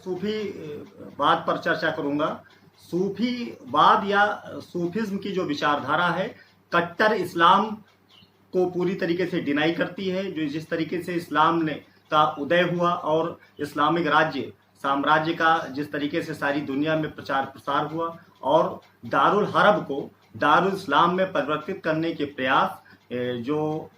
सूफी वाद पर चर्चा करूंगा। सूफीवाद या सूफिज्म की जो विचारधारा है, कट्टर इस्लाम को पूरी तरीके से डिनाई करती है। जो जिस तरीके से इस्लाम ने का उदय हुआ और इस्लामिक राज्य साम्राज्य का जिस तरीके से सारी दुनिया में प्रचार प्रसार हुआ और दारुल हरब को दारुल इस्लाम में परिवर्तित करने के प्रयास जो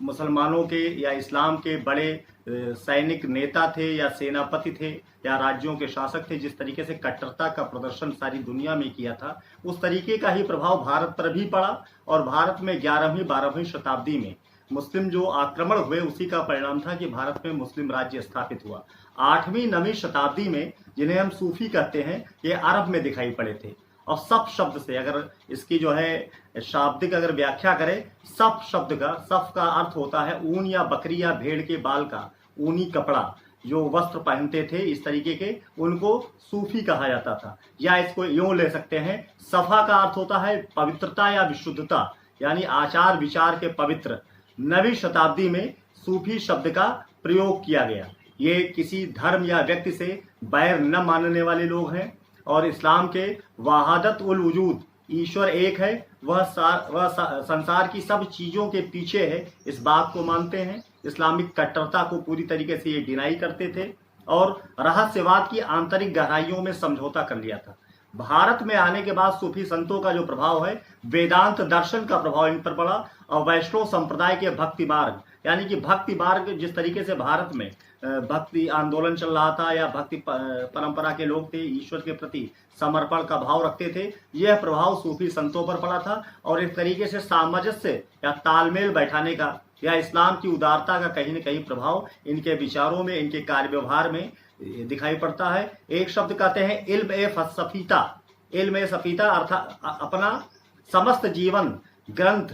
मुसलमानों के या इस्लाम के बड़े सैनिक नेता थे या सेनापति थे या राज्यों के शासक थे, जिस तरीके से कट्टरता का प्रदर्शन सारी दुनिया में किया था, उस तरीके का ही प्रभाव भारत पर भी पड़ा। और भारत में 11वीं 12वीं शताब्दी में मुस्लिम जो आक्रमण हुए, उसी का परिणाम था कि भारत में मुस्लिम राज्य स्थापित हुआ। 8वीं 9वीं शताब्दी में जिन्हें हम सूफी कहते हैं, ये अरब में दिखाई पड़े थे। और सफ शब्द से अगर इसकी जो है शाब्दिक अगर व्याख्या करें, सफ शब्द का, सफ का अर्थ होता है ऊन या बकरी या भेड़ के बाल का ऊनी कपड़ा, जो वस्त्र पहनते थे इस तरीके के, उनको सूफी कहा जाता था। या इसको यूं ले सकते हैं, सफा का अर्थ होता है पवित्रता या विशुद्धता, यानी आचार विचार के पवित्र। 9वीं शताब्दी में सूफी शब्द का प्रयोग किया गया। ये किसी धर्म या व्यक्ति से बैर न मानने वाले लोग हैं और इस्लाम के वहादत उल वजूद, ईश्वर एक है, वह संसार की सब चीज़ों के पीछे है, इस बात को मानते हैं। इस्लामिक कट्टरता को पूरी तरीके से ये डिनाई करते थे और रहस्यवाद की आंतरिक गहराइयों में समझौता कर लिया था। भारत में आने के बाद सूफी संतों का जो प्रभाव है, वेदांत दर्शन का प्रभाव इन पर पड़ा और वैष्णव संप्रदाय के भक्ति मार्ग, यानी कि भक्ति मार्ग जिस तरीके से भारत में भक्ति आंदोलन चल रहा था या भक्ति परंपरा के लोग थे, ईश्वर के प्रति समर्पण का भाव रखते थे, यह प्रभाव सूफी संतों पर पड़ा था। और इस तरीके से सामंजस्य या तालमेल बैठाने का या इस्लाम की उदारता का कहीं न कहीं प्रभाव इनके विचारों में, इनके कार्य व्यवहार में दिखाई पड़ता है। एक शब्द कहते हैं इल्म ए फलसफीता। इल्म ए सफीता अर्थात अपना समस्त जीवन ग्रंथ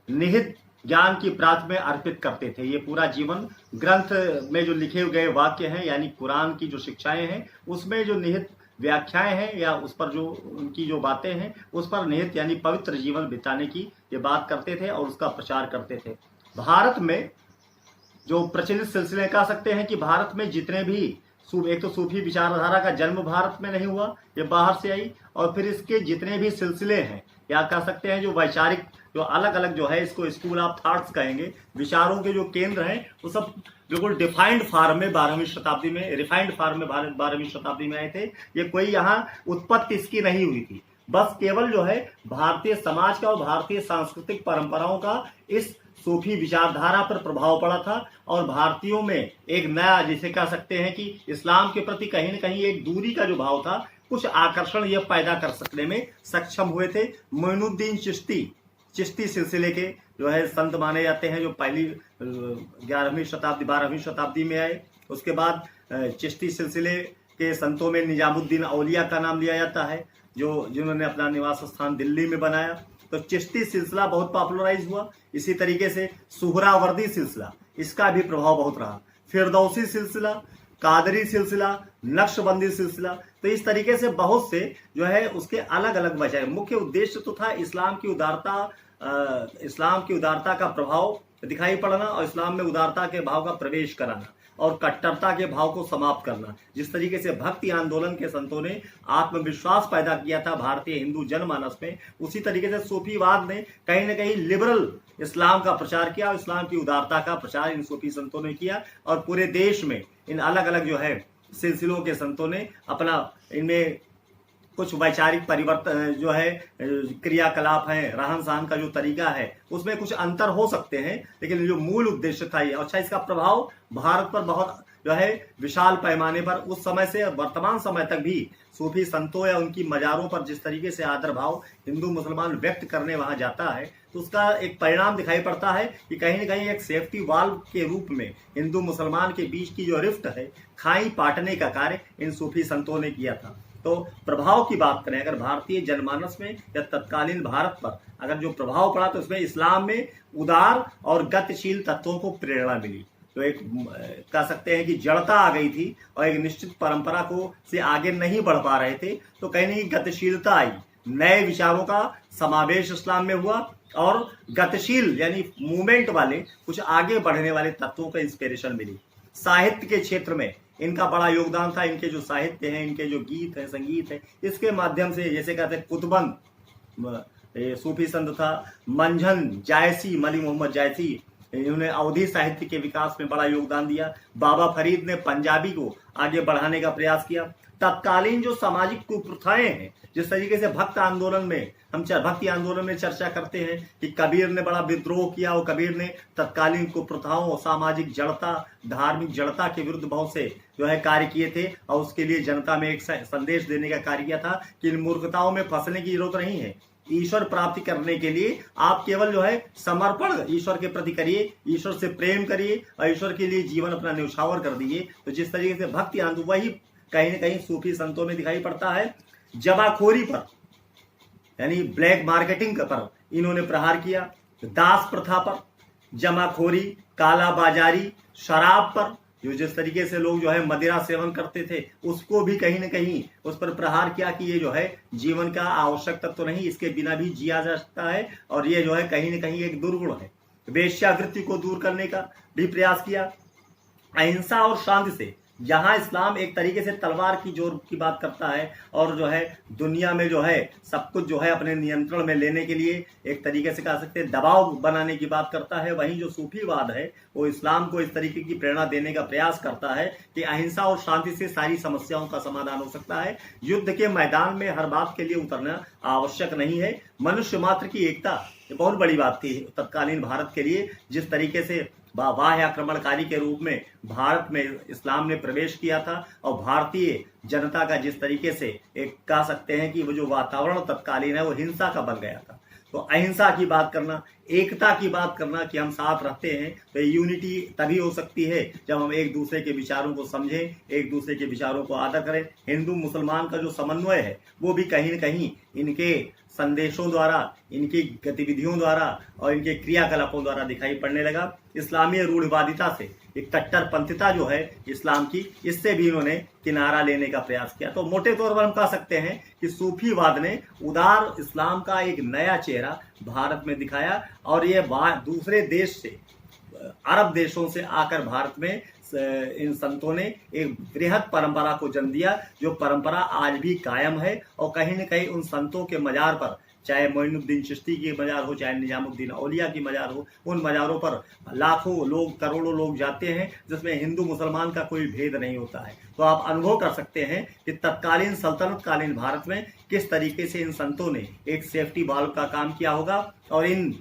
निहित ज्ञान की प्राप्ति में अर्पित करते थे। ये पूरा जीवन ग्रंथ में जो लिखे गए वाक्य हैं, यानी कुरान की जो शिक्षाएं हैं, उसमें जो निहित व्याख्याएं हैं या उस पर जो उनकी जो बातें हैं, उस पर निहित यानी पवित्र जीवन बिताने की ये बात करते थे और उसका प्रचार करते थे। भारत में जो प्रचलित सिलसिले कह सकते हैं कि भारत में जितने भी एक तो सूफी विचारधारा का जन्म भारत में नहीं हुआ, ये बाहर से आई, और फिर इसके जितने भी सिलसिले हैं या कह सकते हैं जो वैचारिक जो अलग अलग जो है, इसको स्कूल ऑफ थॉट्स कहेंगे, विचारों के जो केंद्र हैं, वो सब बिल्कुल डिफाइंड फॉर्म में 12वीं शताब्दी में, रिफाइंड फॉर्म में 12वीं शताब्दी में आए थे। ये कोई यहाँ उत्पत्ति इसकी नहीं हुई थी, बस केवल जो है भारतीय समाज का और भारतीय सांस्कृतिक परंपराओं का इस सूफी विचारधारा पर प्रभाव पड़ा था और भारतीयों में एक नया, जिसे कह सकते हैं कि इस्लाम के प्रति कहीं न कहीं एक दूरी का जो भाव था, कुछ आकर्षण यह पैदा कर सकने में सक्षम हुए थे। मोइनुद्दीन चिश्ती सिलसिले के जो है संत माने जाते हैं, जो पहली 11वीं शताब्दी 12वीं शताब्दी में आए। उसके बाद चिश्ती सिलसिले के संतों में निजामुद्दीन औलिया का नाम लिया जाता है, जिन्होंने अपना निवास स्थान दिल्ली में बनाया। तो चिश्ती सिलसिला बहुत पॉपुलराइज हुआ। इसी तरीके से सुहरावर्दी सिलसिला, इसका भी प्रभाव बहुत रहा। फिरदौसी सिलसिला, कादरी सिलसिला, नक्शबंदी सिलसिला, तो इस तरीके से बहुत से जो है उसके अलग अलग वजह। मुख्य उद्देश्य तो था इस्लाम की उदारता का प्रभाव दिखाई पड़ना और इस्लाम में उदारता के भाव का प्रवेश कराना और कट्टरता के भाव को समाप्त करना। जिस तरीके से भक्ति आंदोलन के संतों ने आत्मविश्वास पैदा किया था भारतीय हिंदू जनमानस में, उसी तरीके से सूफीवाद ने कहीं न कहीं लिबरल इस्लाम का प्रचार किया और इस्लाम की उदारता का प्रचार इन सूफी संतों ने किया। और पूरे देश में इन अलग अलग जो है सिलसिलों के संतों ने अपना, इनमें कुछ वैचारिक परिवर्तन जो है, क्रियाकलाप है, रहन सहन का जो तरीका है, उसमें कुछ अंतर हो सकते हैं, लेकिन जो मूल उद्देश्य था ये अच्छा, इसका प्रभाव भारत पर बहुत जो है विशाल पैमाने पर उस समय से वर्तमान समय तक भी सूफी संतों या उनकी मजारों पर जिस तरीके से आदर भाव हिंदू मुसलमान व्यक्त करने वहां जाता है, तो उसका एक परिणाम दिखाई पड़ता है कि कहीं न कहीं एक सेफ्टी वाल्व के रूप में हिंदू मुसलमान के बीच की जो रिफ्ट है, खाई पाटने का कार्य इन सूफी संतों ने किया था। तो प्रभाव की बात करें अगर भारतीय जनमानस में या तत्कालीन भारत पर अगर जो प्रभाव पड़ा, तो उसमें इस्लाम में उदार और गतिशील तत्वों को प्रेरणा मिली। तो एक कह सकते हैं कि जड़ता आ गई थी और एक निश्चित परंपरा को से आगे नहीं बढ़ पा रहे थे, तो कहीं नहीं गतिशीलता आई, नए विचारों का समावेश इस्लाम में हुआ और गतिशील यानी मूवमेंट वाले कुछ आगे बढ़ने वाले तत्वों को इंस्पिरेशन मिली। साहित्य के क्षेत्र में इनका बड़ा योगदान था। इनके जो साहित्य हैं, इनके जो गीत हैं, संगीत है, इसके माध्यम से जैसे कहते हैं कुतुबंद सूफी संत था, मंझन जायसी, मली मोहम्मद जायसी, इन्होंने अवधी साहित्य के विकास में बड़ा योगदान दिया। बाबा फरीद ने पंजाबी को आगे बढ़ाने का प्रयास किया। तत्कालीन जो सामाजिक कुप्रथाएं हैं, जिस तरीके से भक्ति आंदोलन में चर्चा करते हैं कि कबीर ने बड़ा विद्रोह किया और कबीर ने तत्कालीन कुप्रथाओं, सामाजिक जड़ता, धार्मिक जड़ता के विरुद्ध बहुत से जो है कार्य किए थे और उसके लिए जनता में एक संदेश देने का कार्य किया था कि इन मूर्खताओं में फंसने की जरूरत नहीं है। ईश्वर प्राप्ति करने के लिए आप केवल जो है समर्पण ईश्वर के प्रति करिए, ईश्वर से प्रेम करिए और ईश्वर के लिए जीवन अपना न्यौछावर कर दीजिए। तो जिस तरीके से भक्ति आंदोलन, वही कहीं न कहीं सूफी संतों में दिखाई पड़ता है। जमाखोरी पर यानी ब्लैक मार्केटिंग पर इन्होंने प्रहार किया, दास प्रथा पर, जमाखोरी, काला बाजारी, शराब पर, जो जिस तरीके से लोग जो है मदिरा सेवन करते थे उसको भी कहीं न कहीं उस पर प्रहार किया कि ये जो है जीवन का आवश्यक तत्व तो नहीं, इसके बिना भी जिया जा सकता है और ये जो है कहीं न कहीं एक दुर्गुण है। वेश्यावृत्ति को दूर करने का भी प्रयास किया। अहिंसा और शांति से, जहां इस्लाम एक तरीके से तलवार की जोर की बात करता है और जो है दुनिया में जो है सब कुछ जो है अपने नियंत्रण में लेने के लिए एक तरीके से कह सकते हैं दबाव बनाने की बात करता है, वहीं जो सूफीवाद है वो इस्लाम को इस तरीके की प्रेरणा देने का प्रयास करता है कि अहिंसा और शांति से सारी समस्याओं का समाधान हो सकता है। युद्ध के मैदान में हर बात के लिए उतरना आवश्यक नहीं है। मनुष्य मात्र की एकता, ये बहुत बड़ी बात थी तत्कालीन भारत के लिए। जिस तरीके से बाह्य आक्रमणकारी के रूप में भारत में इस्लाम ने प्रवेश किया था और भारतीय जनता का जिस तरीके से एक कह सकते हैं कि वो जो वातावरण तत्कालीन है वो हिंसा का बन गया था। तो अहिंसा की बात करना, एकता की बात करना कि हम साथ रहते हैं, तो यूनिटी तभी हो सकती है जब हम एक दूसरे के विचारों को समझें, एक दूसरे के विचारों को आदर करें। हिंदू मुसलमान का जो समन्वय है वो भी कहीं न कहीं इनके संदेशों द्वारा, इनकी गतिविधियों द्वारा और इनके क्रियाकलापों द्वारा दिखाई पड़ने लगा। इस्लामी रूढ़िवादिता से एक कट्टरपंथिता जो है इस्लाम की, इससे भी इन्होंने किनारा लेने का प्रयास किया। तो मोटे तौर पर हम कह सकते हैं कि सूफीवाद ने उदार इस्लाम का एक नया चेहरा भारत में दिखाया और ये दूसरे देश से, अरब देशों से आकर भारत में इन संतों ने एक बृहद परंपरा को जन्म दिया, जो परंपरा आज भी कायम है। और कहीं न कहीं उन संतों के मजार पर, चाहे मोइनुद्दीन चिश्ती की मजार हो, चाहे निजामुद्दीन औलिया की मजार हो, उन मजारों पर लाखों लोग, करोड़ों लोग जाते हैं, जिसमें हिंदू मुसलमान का कोई भेद नहीं होता है। तो आप अनुभव कर सकते हैं कि तत्कालीन सल्तनत कालीन भारत में किस तरीके से इन संतों ने एक सेफ्टी वाल्व का काम किया होगा। और इन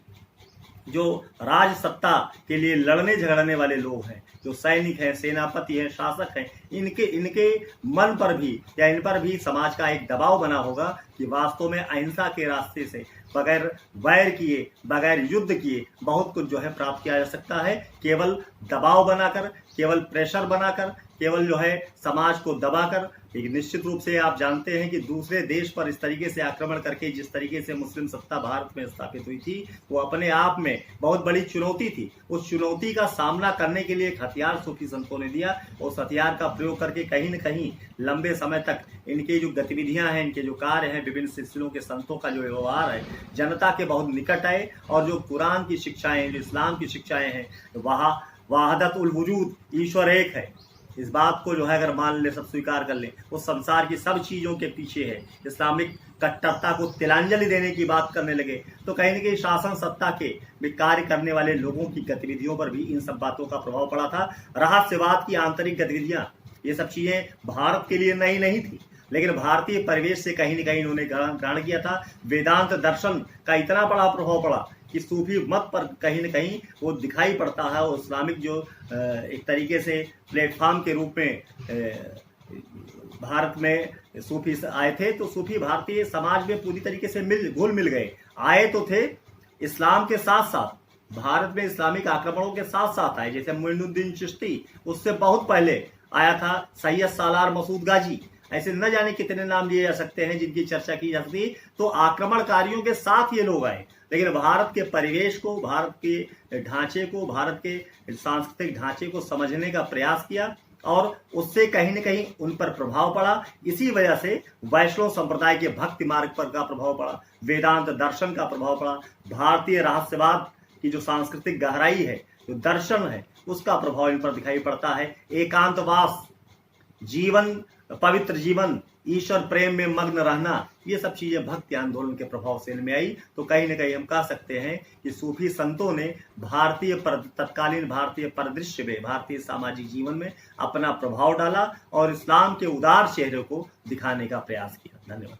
जो राज सत्ता के लिए लड़ने झगड़ने वाले लोग हैं, जो सैनिक हैं, सेनापति हैं, शासक हैं, इनके मन पर भी या इन पर भी समाज का एक दबाव बना होगा कि वास्तव में अहिंसा के रास्ते से बगैर वैर किए, बगैर युद्ध किए बहुत कुछ जो है प्राप्त किया जा सकता है। केवल दबाव बनाकर, केवल प्रेशर बनाकर, केवल जो है समाज को दबाकर। एक निश्चित रूप से आप जानते हैं कि दूसरे देश पर इस तरीके से आक्रमण करके जिस तरीके से मुस्लिम सत्ता भारत में स्थापित हुई थी, वो अपने आप में बहुत बड़ी चुनौती थी। उस चुनौती का सामना करने के लिए एक हथियार सूफी संतों ने दिया। उस हथियार का प्रयोग करके कहीं न कहीं लंबे समय तक इनके जो गतिविधियां हैं, इनके जो कार्य हैं, विभिन्न सिलसिलों के संतों का जो व्यवहार है, जनता के बहुत निकट आए। और जो कुरान की शिक्षाएं हैं, जो इस्लाम की शिक्षाएं हैं, वहादत उल वजूद, ईश्वर एक है, इस बात को जो है अगर मान ले, सब स्वीकार कर ले, उस संसार की सब चीज़ों के पीछे है। इस्लामिक कट्टरता को तिलांजलि देने की बात करने लगे तो कहीं न कहीं शासन सत्ता के भी कार्य करने वाले लोगों की गतिविधियों पर भी इन सब बातों का प्रभाव पड़ा था। रहस्यवाद की आंतरिक गतिविधियां, ये सब चीज़ें भारत के लिए नई नहीं थी, लेकिन भारतीय परिवेश से कहीं न कहीं इन्होंने ग्रहण किया था। वेदांत दर्शन का इतना बड़ा प्रभाव पड़ा कि सूफी मत पर कहीं न कहीं वो दिखाई पड़ता है। और इस्लामिक जो एक तरीके से प्लेटफॉर्म के रूप में भारत में सूफी आए थे, तो सूफी भारतीय समाज में पूरी तरीके से घुल मिल गए। आए तो थे इस्लाम के साथ साथ, भारत में इस्लामिक आक्रमणों के साथ साथ आए। जैसे मोइनुद्दीन चिश्ती, उससे बहुत पहले आया था सैयद सालार मसूद गाजी, ऐसे न जाने कितने नाम लिए जा सकते हैं जिनकी चर्चा की जा सकती है। तो आक्रमणकारियों के साथ ये लोग आए, लेकिन भारत के परिवेश को, भारत के ढांचे को, भारत के सांस्कृतिक ढांचे को समझने का प्रयास किया और उससे कहीं न कहीं उन पर प्रभाव पड़ा। इसी वजह से वैष्णव संप्रदाय के भक्ति मार्ग पर का प्रभाव पड़ा, वेदांत दर्शन का प्रभाव पड़ा, भारतीय रहस्यवाद की जो सांस्कृतिक गहराई है, जो दर्शन है, उसका प्रभाव इन पर दिखाई पड़ता है। एकांतवास जीवन, पवित्र जीवन, ईश्वर प्रेम में मग्न रहना, ये सब चीज़ें भक्ति आंदोलन के प्रभाव से इनमें आई। तो कहीं ना कहीं हम कह सकते हैं कि सूफी संतों ने तत्कालीन भारतीय परिदृश्य में, भारतीय सामाजिक जीवन में अपना प्रभाव डाला और इस्लाम के उदार चेहरे को दिखाने का प्रयास किया। धन्यवाद।